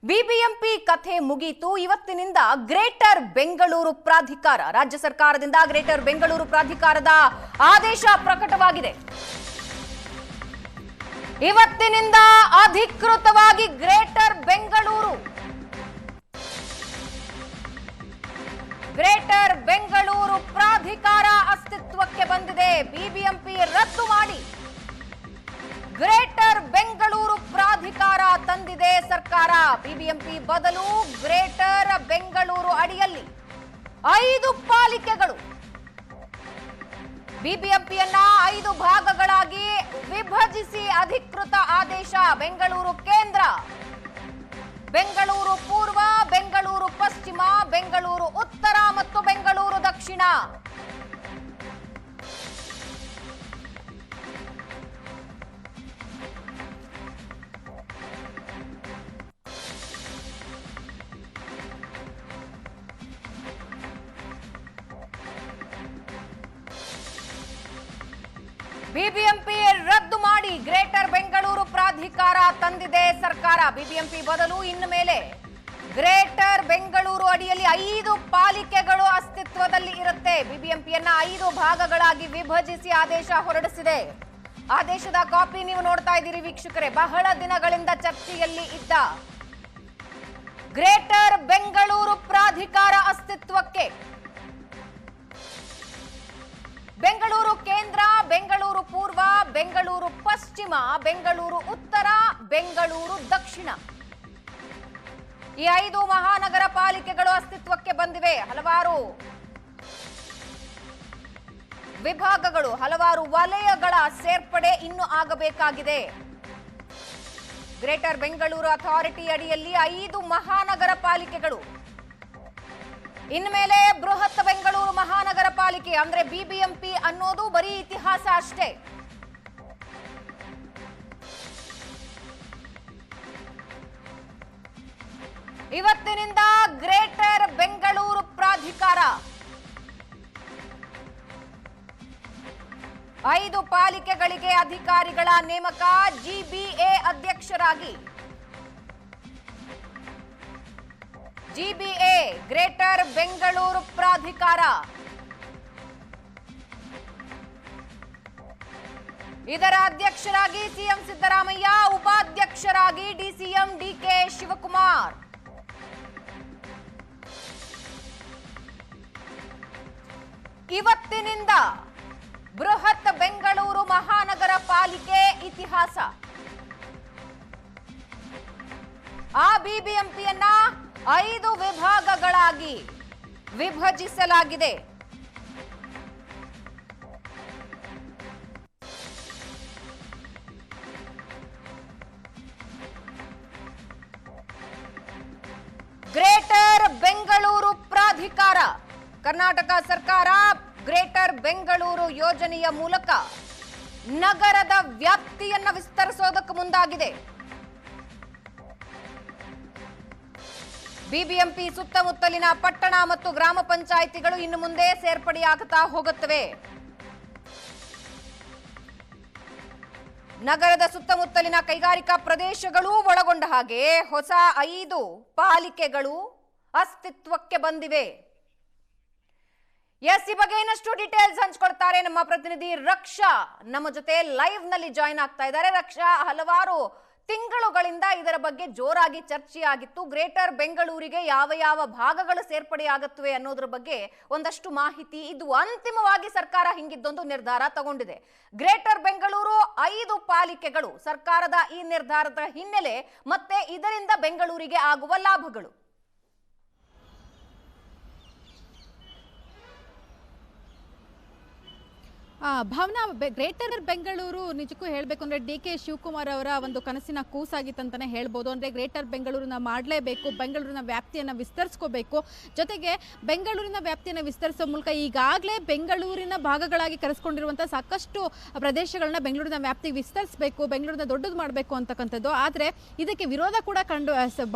BBMP ಕಥೆ ಮುಗಿತು. ಇವತ್ತಿನಿಂದ ಗ್ರೇಟರ್ ಬೆಂಗಳೂರು ಪ್ರಾಧಿಕಾರ, ರಾಜ್ಯ ಸರ್ಕಾರದಿಂದ ಗ್ರೇಟರ್ ಬೆಂಗಳೂರು ಪ್ರಾಧಿಕಾರದ ಆದೇಶ ಪ್ರಕಟವಾಗಿದೆ. ಇವತ್ತಿನಿಂದ ಅಧಿಕೃತವಾಗಿ ಗ್ರೇಟರ್ ಬೆಂಗಳೂರು ಪ್ರಾಧಿಕಾರ ಅಸ್ತಿತ್ವಕ್ಕೆ ಬಂದಿದೆ. ಬಿಬಿಎಂಪಿ ರದ್ದು ಮಾಡಿ ಗ್ರೇಟರ್ ಬೆಂಗಳೂರು ಪ್ರಾಧಿಕಾರ ತಂದಿದೆ ಸರ್ಕಾರ. ಬಿಬಿಎಂಪಿ ಬದಲು ಗ್ರೇಟರ್ ಬೆಂಗಳೂರು ಅಡಿಯಲ್ಲಿ 5 ಪಾಲಿಕೆಗಳು, ಬಿಬಿಎಂಪಿಯನ್ನ 5 ಭಾಗಗಳಾಗಿ ವಿಭಜಿಸಿ ಅಧಿಕೃತ ಆದೇಶ. ಬೆಂಗಳೂರು ಕೇಂದ್ರ, ಬೆಂಗಳೂರು ಪೂರ್ವ, ಬೆಂಗಳೂರು ಪಶ್ಚಿಮ, ಬೆಂಗಳೂರು ಉತ್ತರ ಮತ್ತು ಬೆಂಗಳೂರು ದಕ್ಷಿಣ. ಬಿಬಿಎಂಪಿ ರದ್ದು ಮಾಡಿ ಗ್ರೇಟರ್ ಬೆಂಗಳೂರು ಪ್ರಾಧಿಕಾರ ತಂದಿದೆ ಸರ್ಕಾರ. ಬಿಬಿಎಂಪಿ ಬದಲು ಇನ್ನು ಮೇಲೆ ಗ್ರೇಟರ್ ಬೆಂಗಳೂರು ಅಡಿಯಲ್ಲಿ 5 ಪಾಲಿಕೆಗಳು ಅಸ್ತಿತ್ವದಲ್ಲಿ ಇರುತ್ತೆ. ಬಿಬಿಎಂಪಿಯನ್ನ 5 ಭಾಗಗಳಾಗಿ ವಿಭಜಿಸಿ ಆದೇಶ ಹೊರಡಿಸಿದೆ. ಆದೇಶದ ಕಾಪಿ ನೀವು ನೋಡ್ತಾ ಇದ್ದೀರಿ ವೀಕ್ಷಕರೇ. ಬಹಳ ದಿನಗಳಿಂದ ಚರ್ಚೆಯಲ್ಲಿ ಇದ್ದ ಗ್ರೇಟರ್ ಬೆಂಗಳೂರು ಪ್ರಾಧಿಕಾರ ಅಸ್ತಿತ್ವಕ್ಕೆ ಬೆಂಗಳೂರು ಕೇಂದ್ರ, ಬೆಂಗಳೂರು ಪೂರ್ವ, ಬೆಂಗಳೂರು ಪಶ್ಚಿಮ, ಬೆಂಗಳೂರು ಉತ್ತರ, ಬೆಂಗಳೂರು ದಕ್ಷಿಣ ಈ 5 ಮಹಾನಗರ ಪಾಲಿಕೆಗಳು ಅಸ್ತಿತ್ವಕ್ಕೆ ಬಂದಿವೆ. ಹಲವಾರು ವಿಭಾಗಗಳು, ಹಲವಾರು ವಲಯಗಳ ಸೇರ್ಪಡೆ ಇನ್ನೂ ಆಗಬೇಕಾಗಿದೆ. ಗ್ರೇಟರ್ ಬೆಂಗಳೂರು ಅಥಾರಿಟಿ ಅಡಿಯಲ್ಲಿ 5 ಮಹಾನಗರ ಪಾಲಿಕೆಗಳು. ಇನ್ಮೇಲೆ ಬೃಹತ್ ಬೆಂಗಳೂರು ಮಹಾನಗರ ಪಾಲಿಕೆ ಅಂದ್ರೆ ಬಿಬಿಎಂಪಿ ಅನ್ನೋದು ಬರೀ ಇತಿಹಾಸ ಅಷ್ಟೇ. ಇವತ್ತಿನಿಂದ ಗ್ರೇಟರ್ ಬೆಂಗಳೂರು ಪ್ರಾಧಿಕಾರ 5 ಪಾಲಿಕೆಗಳಿಗೆ ಅಧಿಕಾರಿಗಳ ನೇಮಕ. ಜಿಬಿಎ ಅಧ್ಯಕ್ಷರಾಗಿ ಜಿಬಿಎ ಗ್ರೇಟರ್ ಬೆಂಗಳೂರು ಪ್ರಾಧಿಕಾರ, ಇದರ ಅಧ್ಯಕ್ಷರಾಗಿ ಸಿಎಂ ಸಿದ್ದರಾಮಯ್ಯ, ಉಪಾಧ್ಯಕ್ಷರಾಗಿ ಡಿಸಿಎಂ ಡಿಕೆ ಶಿವಕುಮಾರ್. ಇವತ್ತಿನಿಂದ ಬೃಹತ್ ಬೆಂಗಳೂರು ಮಹಾನಗರ ಪಾಲಿಕೆ ಇತಿಹಾಸ. ಆ ಬಿಬಿಎಂಪಿಯನ್ನ 5 ವಿಭಾಗಗಳಾಗಿ ವಿಭಜಿಸಲಾಗಿದೆ. ಗ್ರೇಟರ್ ಬೆಂಗಳೂರು ಪ್ರಾಧಿಕಾರ, ಕರ್ನಾಟಕ ಸರ್ಕಾರ ಗ್ರೇಟರ್ ಬೆಂಗಳೂರು ಯೋಜನೆಯ ಮೂಲಕ ನಗರದ ವ್ಯಾಪ್ತಿಯನ್ನು ವಿಸ್ತರಿಸೋದಕ್ಕೆ ಮುಂದಾಗಿದೆ. ಬಿಬಿಎಂಪಿ ಸುತ್ತಮುತ್ತಲಿನ ಪಟ್ಟಣ ಮತ್ತು ಗ್ರಾಮ ಪಂಚಾಯಿತಿಗಳು ಇನ್ನು ಮುಂದೆ ಸೇರ್ಪಡೆಯಾಗುತ್ತಾ ಹೋಗುತ್ತವೆ. ನಗರದ ಸುತ್ತಮುತ್ತಲಿನ ಕೈಗಾರಿಕಾ ಪ್ರದೇಶಗಳು ಒಳಗೊಂಡ ಹಾಗೆ ಹೊಸ 5 ಪಾಲಿಕೆಗಳು ಅಸ್ತಿತ್ವಕ್ಕೆ ಬಂದಿವೆ. ಈ ಬಗ್ಗೆ ಇನ್ನಷ್ಟು ಡೀಟೇಲ್ಸ್ ಹಂಚ್ಕೊಳ್ತಾರೆ ನಮ್ಮ ಪ್ರತಿನಿಧಿ ರಕ್ಷಾ. ನಮ್ಮ ಜೊತೆ ಲೈವ್ ನಲ್ಲಿ ಜಾಯಿನ್ ಆಗ್ತಾ ಇದ್ದಾರೆ. ರಕ್ಷಾ, ಹಲವಾರು ತಿಂಗಳುಗಳಿಂದ ಇದರ ಬಗ್ಗೆ ಜೋರಾಗಿ ಚರ್ಚೆಯಾಗಿತ್ತು. ಗ್ರೇಟರ್ ಬೆಂಗಳೂರಿಗೆ ಯಾವ ಯಾವ ಭಾಗಗಳು ಸೇರ್ಪಡೆಯಾಗುತ್ತವೆ ಅನ್ನೋದ್ರ ಬಗ್ಗೆ ಒಂದಷ್ಟು ಮಾಹಿತಿ ಇದು. ಅಂತಿಮವಾಗಿ ಸರ್ಕಾರ ಹಿಂಗಿದ್ದೊಂದು ನಿರ್ಧಾರ ತಗೊಂಡಿದೆ. ಗ್ರೇಟರ್ ಬೆಂಗಳೂರು 5 ಪಾಲಿಕೆಗಳು, ಸರ್ಕಾರದ ಈ ನಿರ್ಧಾರದ ಹಿನ್ನೆಲೆ ಮತ್ತೆ ಇದರಿಂದ ಬೆಂಗಳೂರಿಗೆ ಆಗುವ ಲಾಭಗಳು. ಭಾವನಾ, ಗ್ರೇಟರ್ ಬೆಂಗಳೂರು ನಿಜಕ್ಕೂ ಹೇಳಬೇಕು ಅಂದರೆ ಡಿಕೆ ಶಿವಕುಮಾರ್ ಅವರ ಒಂದು ಕನಸಿನ ಕೂಸಾಗಿತ್ತಂತಾನೆ ಹೇಳ್ಬೋದು. ಅಂದರೆ ಗ್ರೇಟರ್ ಬೆಂಗಳೂರನ್ನ ಮಾಡಲೇಬೇಕು, ಬೆಂಗಳೂರಿನ ವ್ಯಾಪ್ತಿಯನ್ನು ವಿಸ್ತರಿಸ್ಕೋಬೇಕು. ಜೊತೆಗೆ ಬೆಂಗಳೂರಿನ ವ್ಯಾಪ್ತಿಯನ್ನು ವಿಸ್ತರಿಸೋ ಮೂಲಕ ಈಗಾಗಲೇ ಬೆಂಗಳೂರಿನ ಭಾಗಗಳಾಗಿ ಕರೆಸ್ಕೊಂಡಿರುವಂಥ ಸಾಕಷ್ಟು ಪ್ರದೇಶಗಳನ್ನ ಬೆಂಗಳೂರಿನ ವ್ಯಾಪ್ತಿಗೆ ವಿಸ್ತರಿಸಬೇಕು, ಬೆಂಗಳೂರಿನ ದೊಡ್ಡದು ಮಾಡಬೇಕು ಅಂತಕ್ಕಂಥದ್ದು. ಆದರೆ ಇದಕ್ಕೆ ವಿರೋಧ ಕೂಡ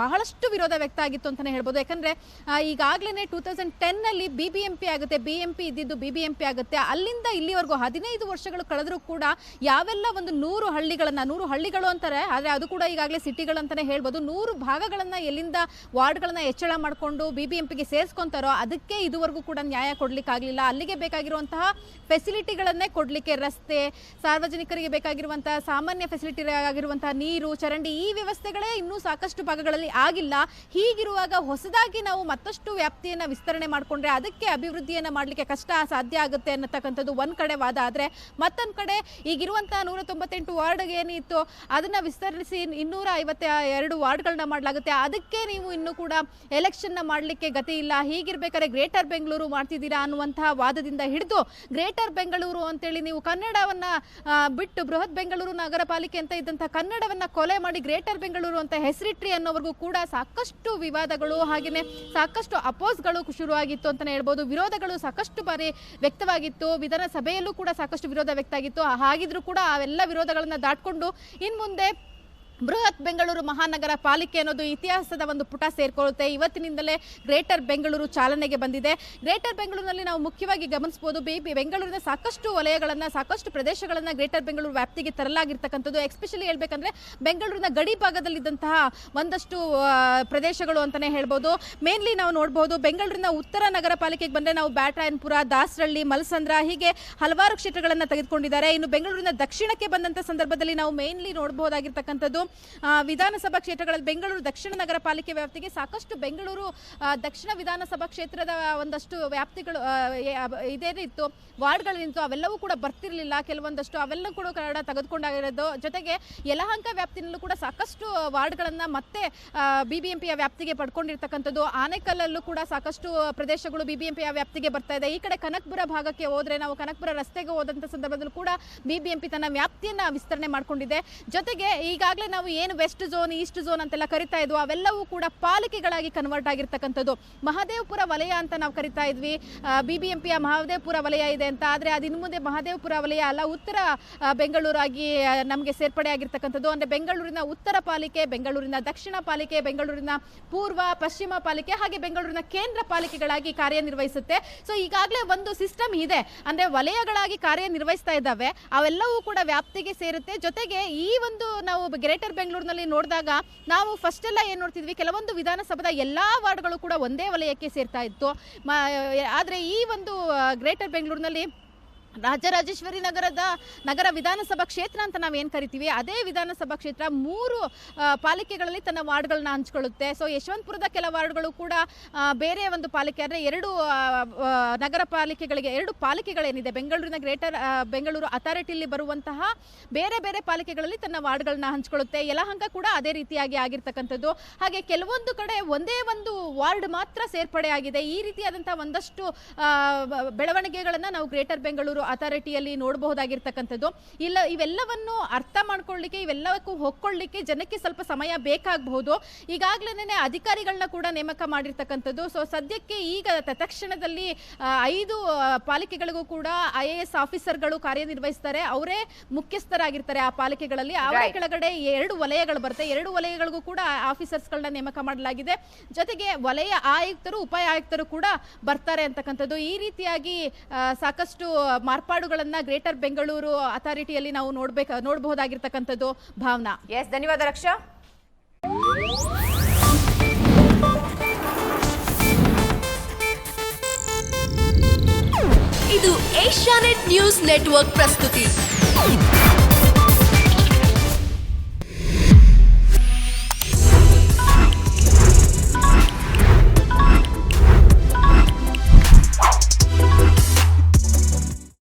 ಬಹಳಷ್ಟು ವಿರೋಧ ವ್ಯಕ್ತ ಆಗಿತ್ತು ಅಂತಲೇ ಹೇಳ್ಬೋದು. ಯಾಕಂದರೆ ಈಗಾಗಲೇ 2010ನಲ್ಲಿ BBMP ಆಗುತ್ತೆ, BMP ಇದ್ದಿದ್ದು BBMP ಆಗುತ್ತೆ. ಅಲ್ಲಿಂದ ಇಲ್ಲಿವರೆಗೂ ಇದುವರೆಗೂ 15 ವರ್ಷಗಳು ಕಳೆದರೂ ಕೂಡ ಯಾವೆಲ್ಲ ಒಂದು 100 ಹಳ್ಳಿಗಳು ಅಂತಾರೆ, ಆದರೆ ಅದು ಕೂಡ ಈಗಾಗಲೇ ಸಿಟಿಗಳಂತಾನೆ ಹೇಳ್ಬೋದು, 100 ಭಾಗಗಳನ್ನು ಎಲ್ಲಿಂದ ವಾರ್ಡ್ಗಳನ್ನ ಹೆಚ್ಚಳ ಮಾಡಿಕೊಂಡು BBMPಗೆ ಸೇರಿಸ್ಕೊಂತಾರೋ ಅದಕ್ಕೆ ಇದುವರೆಗೂ ಕೂಡ ನ್ಯಾಯ ಕೊಡ್ಲಿಕ್ಕಾಗಲಿಲ್ಲ. ಅಲ್ಲಿಗೆ ಬೇಕಾಗಿರುವಂತಹ ಫೆಸಿಲಿಟಿಗಳನ್ನೇ ಕೊಡಲಿಕ್ಕೆ, ರಸ್ತೆ, ಸಾರ್ವಜನಿಕರಿಗೆ ಬೇಕಾಗಿರುವಂತಹ ಸಾಮಾನ್ಯ ಫೆಸಿಲಿಟಿ ಆಗಿರುವಂತಹ ನೀರು, ಚರಂಡಿ, ಈ ವ್ಯವಸ್ಥೆಗಳೇ ಇನ್ನೂ ಸಾಕಷ್ಟು ಭಾಗಗಳಲ್ಲಿ ಆಗಿಲ್ಲ. ಹೀಗಿರುವಾಗ ಹೊಸದಾಗಿ ನಾವು ಮತ್ತಷ್ಟು ವ್ಯಾಪ್ತಿಯನ್ನು ವಿಸ್ತರಣೆ ಮಾಡಿಕೊಂಡ್ರೆ ಅದಕ್ಕೆ ಅಭಿವೃದ್ಧಿಯನ್ನು ಮಾಡಲಿಕ್ಕೆ ಸಾಧ್ಯ ಆಗುತ್ತೆ ಅನ್ನತಕ್ಕಂಥದ್ದು ಒಂದು ಕಡೆ ವಾದ. ಆದರೆ ಮತ್ತೊಂದು ಕಡೆ ಈಗಿರುವಂತಹ 198 ವಾರ್ಡ್ಗೆ ಏನಿತ್ತು ಅದನ್ನು ವಿಸ್ತರಿಸಿ 252 ವಾರ್ಡ್ಗಳನ್ನ ಮಾಡಲಾಗುತ್ತೆ, ಅದಕ್ಕೆ ನೀವು ಇನ್ನೂ ಕೂಡ ಎಲೆಕ್ಷನ್ನ ಮಾಡಲಿಕ್ಕೆ ಗತಿ ಇಲ್ಲ. ಹೀಗಿರ್ಬೇಕಾದ್ರೆ ಗ್ರೇಟರ್ ಬೆಂಗಳೂರು ಮಾಡ್ತಿದ್ದೀರಾ ಅನ್ನುವಂತಹ ವಾದದಿಂದ ಹಿಡಿದು ಗ್ರೇಟರ್ ಬೆಂಗಳೂರು ಅಂತೇಳಿ ನೀವು ಕನ್ನಡವನ್ನ ಬಿಟ್ಟು ಬೃಹತ್ ಬೆಂಗಳೂರು ನಗರ ಪಾಲಿಕೆ ಅಂತ ಇದ್ದಂತಹ ಕನ್ನಡವನ್ನ ಕೊಲೆ ಮಾಡಿ ಗ್ರೇಟರ್ ಬೆಂಗಳೂರು ಅಂತ ಹೆಸರಿಟ್ರಿ ಅನ್ನೋವರೆಗೂ ಕೂಡ ಸಾಕಷ್ಟು ವಿವಾದಗಳು ಹಾಗೆಯೇ ಸಾಕಷ್ಟು ಅಪೋಸ್ಗಳು ಶುರುವಾಗಿತ್ತು ಅಂತಾನೆ ಹೇಳ್ಬೋದು. ವಿರೋಧಗಳು ಸಾಕಷ್ಟು ಬಾರಿ ವ್ಯಕ್ತವಾಗಿತ್ತು, ವಿಧಾನಸಭೆಯಲ್ಲೂ ಕೂಡ ಸಾಕಷ್ಟು ವಿರೋಧ ವ್ಯಕ್ತ ಆಗಿತ್ತು. ಹಾಗಿದ್ರೂ ಕೂಡ ಅವೆಲ್ಲ ವಿರೋಧಗಳನ್ನ ದಾಟ್ಕೊಂಡು ಇನ್ನು ಮುಂದೆ ಬೃಹತ್ ಬೆಂಗಳೂರು ಮಹಾನಗರ ಪಾಲಿಕೆ ಅನ್ನೋದು ಇತಿಹಾಸದ ಒಂದು ಪುಟ ಸೇರ್ಕೊಳ್ಳುತ್ತೆ. ಇವತ್ತಿನಿಂದಲೇ ಗ್ರೇಟರ್ ಬೆಂಗಳೂರು ಚಾಲನೆಗೆ ಬಂದಿದೆ. ಗ್ರೇಟರ್ ಬೆಂಗಳೂರಿನಲ್ಲಿ ನಾವು ಮುಖ್ಯವಾಗಿ ಗಮನಿಸಬಹುದು, ಬೆಂಗಳೂರಿನ ಸಾಕಷ್ಟು ವಲಯಗಳನ್ನು, ಸಾಕಷ್ಟು ಪ್ರದೇಶಗಳನ್ನು ಗ್ರೇಟರ್ ಬೆಂಗಳೂರು ವ್ಯಾಪ್ತಿಗೆ ತರಲಾಗಿರ್ತಕ್ಕಂಥದ್ದು. ಎಸ್ಪೆಷಲಿ ಹೇಳ್ಬೇಕಂದ್ರೆ ಬೆಂಗಳೂರಿನ ಗಡಿ ಭಾಗದಲ್ಲಿದ್ದಂತಹ ಒಂದಷ್ಟು ಪ್ರದೇಶಗಳು ಅಂತಲೇ ಹೇಳ್ಬೋದು. ಮೇನ್ಲಿ ನಾವು ನೋಡ್ಬೋದು, ಬೆಂಗಳೂರಿನ ಉತ್ತರ ನಗರ ಪಾಲಿಕೆಗೆ ಬಂದರೆ ನಾವು ಬ್ಯಾಟರಾಯನಪುರ, ದಾಸರಳ್ಳಿ, ಮಲಸಂದ್ರ, ಹೀಗೆ ಹಲವಾರು ಕ್ಷೇತ್ರಗಳನ್ನು ತೆಗೆದುಕೊಂಡಿದ್ದಾರೆ. ಇನ್ನು ಬೆಂಗಳೂರಿನ ದಕ್ಷಿಣಕ್ಕೆ ಬಂದಂಥ ಸಂದರ್ಭದಲ್ಲಿ ನಾವು ಮೇನ್ಲಿ ನೋಡಬಹುದಾಗಿರ್ತಕ್ಕಂಥದ್ದು ವಿಧಾನಸಭಾ ಕ್ಷೇತ್ರಗಳಲ್ಲಿ ಬೆಂಗಳೂರು ದಕ್ಷಿಣ ನಗರ ಪಾಲಿಕೆ ವ್ಯಾಪ್ತಿಗೆ ಸಾಕಷ್ಟು ಬೆಂಗಳೂರು ದಕ್ಷಿಣ ವಿಧಾನಸಭಾ ಕ್ಷೇತ್ರದ ಒಂದಷ್ಟು ವ್ಯಾಪ್ತಿಗಳು ಇದೇನಿತ್ತು, ವಾರ್ಡ್ಗಳಿತ್ತು, ಅವೆಲ್ಲವೂ ಕೂಡ ಬರ್ತಿರ್ಲಿಲ್ಲ. ಕೆಲವೊಂದಷ್ಟು ಅವೆಲ್ಲ ಕೂಡ ತೆಗೆದುಕೊಂಡಾಗಿರೋದು. ಜೊತೆಗೆ ಯಲಹಂಕ ವ್ಯಾಪ್ತಿನಲ್ಲೂ ಕೂಡ ಸಾಕಷ್ಟು ವಾರ್ಡ್ಗಳನ್ನು ಮತ್ತೆ BBMPಯ ವ್ಯಾಪ್ತಿಗೆ ಪಡ್ಕೊಂಡಿರ್ತಕ್ಕಂಥದ್ದು. ಆನೇಕಲ್ಲಲ್ಲೂ ಕೂಡ ಸಾಕಷ್ಟು ಪ್ರದೇಶಗಳು BBMPಯ ವ್ಯಾಪ್ತಿಗೆ ಬರ್ತಾ ಇದೆ. ಈ ಕಡೆ ಕನಕಪುರ ಭಾಗಕ್ಕೆ ಹೋದ್ರೆ, ನಾವು ಕನಕಪುರ ರಸ್ತೆಗೆ ಹೋದಂಥ ಸಂದರ್ಭದಲ್ಲೂ ಕೂಡ BBMP ತನ್ನ ವ್ಯಾಪ್ತಿಯನ್ನು ವಿಸ್ತರಣೆ ಮಾಡಿಕೊಂಡಿದೆ. ಜೊತೆಗೆ ಈಗಾಗಲೇ ನಾವು ಏನು ವೆಸ್ಟ್ ಝೋನ್, ಈಸ್ಟ್ ಝೋನ್ ಅಂತೆಲ್ಲ ಕರಿತಾ ಇದ್ವು, ಅವೆಲ್ಲವೂ ಕೂಡ ಪಾಲಿಕೆಗಳಾಗಿ ಕನ್ವರ್ಟ್ ಆಗಿರ್ತಕ್ಕಂಥದ್ದು. ಮಹದೇವಪುರ ವಲಯ ಅಂತ ನಾವು ಕರಿತಾ ಇದ್ವಿ, BBMPಯ ಮಹದೇವಪುರ ವಲಯ ಇದೆ ಅಂತ. ಆದರೆ ಅದು ಇನ್ನು ಮುಂದೆ ಮಹದೇವಪುರ ವಲಯ ಅಲ್ಲ, ಉತ್ತರ ಬೆಂಗಳೂರಾಗಿ ನಮಗೆ ಸೇರ್ಪಡೆ ಆಗಿರ್ತಕ್ಕಂಥದ್ದು. ಅಂದರೆ ಬೆಂಗಳೂರಿನ ಉತ್ತರ ಪಾಲಿಕೆ, ಬೆಂಗಳೂರಿನ ದಕ್ಷಿಣ ಪಾಲಿಕೆ, ಬೆಂಗಳೂರಿನ ಪೂರ್ವ ಪಶ್ಚಿಮ ಪಾಲಿಕೆ, ಹಾಗೆ ಬೆಂಗಳೂರಿನ ಕೇಂದ್ರ ಪಾಲಿಕೆಗಳಾಗಿ ಕಾರ್ಯನಿರ್ವಹಿಸುತ್ತೆ. ಸೊ ಈಗಾಗಲೇ ಒಂದು ಸಿಸ್ಟಮ್ ಇದೆ, ಅಂದರೆ ವಲಯಗಳಾಗಿ ಕಾರ್ಯನಿರ್ವಹಿಸ್ತಾ ಇದ್ದಾವೆ, ಅವೆಲ್ಲವೂ ಕೂಡ ವ್ಯಾಪ್ತಿಗೆ ಸೇರುತ್ತೆ. ಜೊತೆಗೆ ಈ ಒಂದು ನಾವು ಗ್ರೇಟರ್ ಬೆಂಗಳೂರಿನಲ್ಲಿ ನೋಡಿದಾಗ ನಾವು ಫಸ್ಟ್ ಎಲ್ಲ ಏನು ನೋಡ್ತಿದ್ವಿ, ಕೆಲವೊಂದು ವಿಧಾನಸಭಾದ ಎಲ್ಲಾ ವಾರ್ಡ್ಗಳು ಕೂಡ ಒಂದೇ ವಲಯಕ್ಕೆ ಸೇರ್ತಾ ಇತ್ತು. ಆದರೆ ಈ ಒಂದು ಗ್ರೇಟರ್ ಬೆಂಗಳೂರಿನಲ್ಲಿ ರಾಜರಾಜೇಶ್ವರಿ ನಗರ ವಿಧಾನಸಭಾ ಕ್ಷೇತ್ರ ಅಂತ ನಾವೇನು ಕರಿತೀವಿ, ಅದೇ ವಿಧಾನಸಭಾ ಕ್ಷೇತ್ರ 3 ಪಾಲಿಕೆಗಳಲ್ಲಿ ತನ್ನ ವಾರ್ಡ್ಗಳನ್ನ ಹಂಚ್ಕೊಳ್ಳುತ್ತೆ. ಸೊ ಯಶವಂತಪುರದ ಕೆಲ ವಾರ್ಡ್ಗಳು ಕೂಡ ಬೇರೆ ಒಂದು ಪಾಲಿಕೆ, ಅಂದರೆ 2 ನಗರ ಪಾಲಿಕೆಗಳಿಗೆ 2 ಪಾಲಿಕೆಗಳೇನಿದೆ ಬೆಂಗಳೂರಿನ ಗ್ರೇಟರ್ ಬೆಂಗಳೂರು ಅಥಾರಿಟಿಯಲ್ಲಿ ಬರುವಂತಹ ಬೇರೆ ಬೇರೆ ಪಾಲಿಕೆಗಳಲ್ಲಿ ತನ್ನ ವಾರ್ಡ್ಗಳನ್ನ ಹಂಚ್ಕೊಳ್ಳುತ್ತೆ. ಯಲಹಂಕ ಕೂಡ ಅದೇ ರೀತಿಯಾಗಿ ಆಗಿರ್ತಕ್ಕಂಥದ್ದು. ಹಾಗೆ ಕೆಲವೊಂದು ಕಡೆ ಒಂದೇ ಒಂದು ವಾರ್ಡ್ ಮಾತ್ರ ಸೇರ್ಪಡೆ ಆಗಿದೆ. ಈ ರೀತಿಯಾದಂತಹ ಒಂದಷ್ಟು ಬೆಳವಣಿಗೆಗಳನ್ನು ನಾವು ಗ್ರೇಟರ್ ಬೆಂಗಳೂರು ಅಥಾರಿಟಿಯಲ್ಲಿ ನೋಡಬಹುದಾಗಿರ್ತಕ್ಕಂಥದ್ದು. ಇವೆಲ್ಲವನ್ನು ಅರ್ಥ ಮಾಡ್ಕೊಳ್ಳಿಕ್ಕೆ, ಇವೆಲ್ಲಕ್ಕೂ ಹೊಕ್ಕೊಳ್ಳಿಕ್ಕೆ ಜನಕ್ಕೆ ಸ್ವಲ್ಪ ಸಮಯ ಬೇಕಾಗಬಹುದು. ಈಗಾಗಲೇ ಅಧಿಕಾರಿಗಳನ್ನ ಕೂಡ ನೇಮಕ ಮಾಡಿರ್ತಕ್ಕಂಥದ್ದು. ಸೊ ಸದ್ಯಕ್ಕೆ ಈಗ ತತ್ಕ್ಷಣದಲ್ಲಿ 5 ಪಾಲಿಕೆಗಳಿಗೂ ಕೂಡ IAS ಆಫೀಸರ್ಗಳು ಕಾರ್ಯನಿರ್ವಹಿಸ್ತಾರೆ. ಅವರೇ ಮುಖ್ಯಸ್ಥರಾಗಿರ್ತಾರೆ ಆ ಪಾಲಿಕೆಗಳಲ್ಲಿ. ಅವರ ಕೆಳಗಡೆ 2 ವಲಯಗಳು ಬರುತ್ತೆ. 2 ವಲಯಗಳಿಗೂ ಕೂಡ ಆಫೀಸರ್ಸ್ಗಳನ್ನ ನೇಮಕ ಮಾಡಲಾಗಿದೆ. ಜೊತೆಗೆ ವಲಯ ಆಯುಕ್ತರು, ಉಪ ಆಯುಕ್ತರು ಕೂಡ ಬರ್ತಾರೆ ಅಂತಕ್ಕಂಥದ್ದು. ಈ ರೀತಿಯಾಗಿ ಸಾಕಷ್ಟು ಮಾರ್ಪಾಡುಗಳನ್ನ ಗ್ರೇಟರ್ ಬೆಂಗಳೂರು ಅಥಾರಿಟಿಯಲ್ಲಿ ನಾವು ನೋಡಬಹುದಾಗಿರ್ತಕ್ಕಂಥದ್ದು. ಭಾವನಾ. ಎಸ್, ಧನ್ಯವಾದ ರಕ್ಷಾ. ಇದು ಏಷ್ಯಾನೆಟ್ ನ್ಯೂಸ್ ನೆಟ್ವರ್ಕ್ ಪ್ರಸ್ತುತಿ.